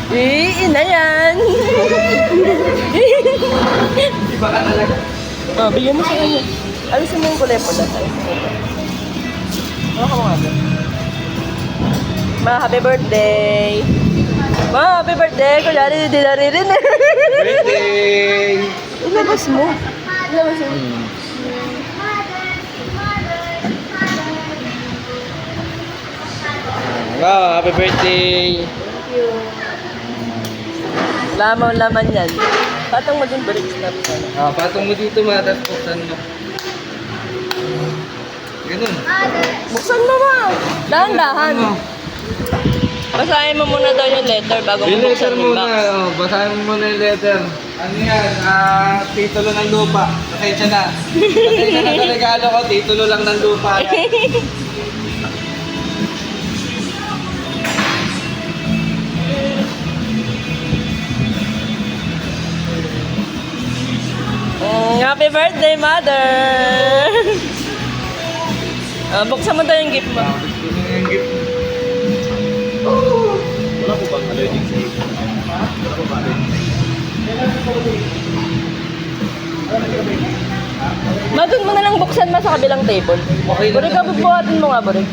Ina yan. Iba ka talaga. Oh, bigyan mo sa kanya. Alisin mo yung kulay pula. Ano ka mga ba? Ma, happy birthday! Ma, happy birthday! Kunyari, hindi naririnig. Birthday! Ilabas mo. Ilabas mo. Wow, happy birthday! Lamaw laman yan. Patong mo din balik snap ka. Patong mo dito ma, tapos buksan mo. Ganun. Buksan mo ma! Dahan-dahan. Basahin mo muna daw yung letter bago mo Yung letter buksan yung muna, box. basahin mo muna yung letter. Ano yan? Titulo ng lupa. Pasensya na. Pasensya na sa regalo ko, titulo lang ng lupa yan. Happy birthday, mother! Buksan mo daw yung gift mo. Gusto mo yung gift? Wala po bang allergic sa ito? Wala po ba Ma, doon mo na lang buksan mo sa kabilang table. Okay lang Burig ka, naman. buhatin mo nga, Burig.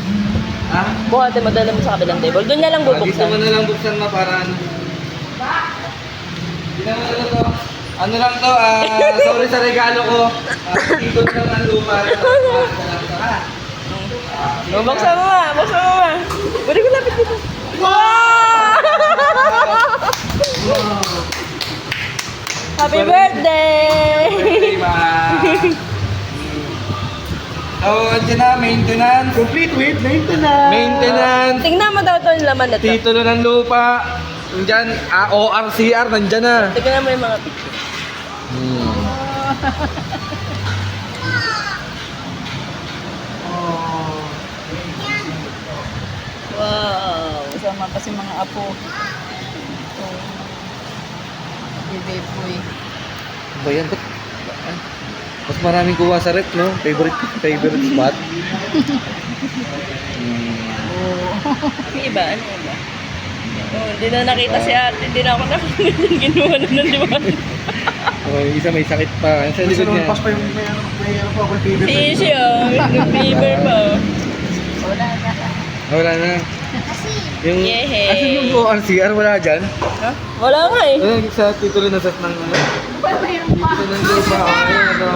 Ha? Buhatin mo, dala mo sa kabilang table. Doon na lang Dito bubuksan. mo na lang buksan ma para ano. Dito mo na lang to. Ano lang to, sorry sa regalo ko. Titulo lang ng lupa. Buksan mo ma, buksan mo ma. Burig ko lapit dito. Wow! Happy birthday! Birthday, ma. So, andyan na, maintenance. Complete with maintenance. Maintenance. Tingnan mo daw ito yung laman na ito. Titulo ng lupa. Andyan, ORCR, nandyan na. Tingnan mo yung mga picture. Wow! Kasama pa si mga apo. Bebe-boy. Ano ba yan? Mas maraming kuha sa rep, no? Favorite spot. Yung iba, ano iba? Oh, hindi na nakita si ate. Hindi na ako nakita yung ginawa na ng liwan. Oh, yung isa may sakit pa. Sa likod niya. Si oh. Nag-fever pa. Wala na. Yung, Yehey. asan yung ORCR? Wala dyan? Ha? Wala nga eh. Ayun, sa titulo na set ng ano. Titulo ng lupa. Ayun, ito.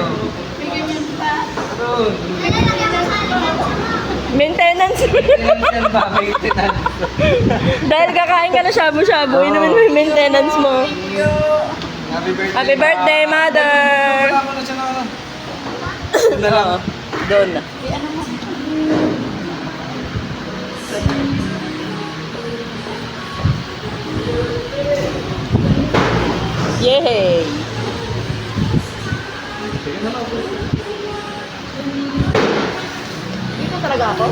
Ito. Maintenance. Maintenance yan ba? Maintenance. Dahil kakain ka na shabu-shabu, inumin mo yung maintenance mo. Happy birthday. Happy birthday, mother! Wala mo na siya na ano. Na lang. Oo, doon na. Yehey! Dito talaga ako?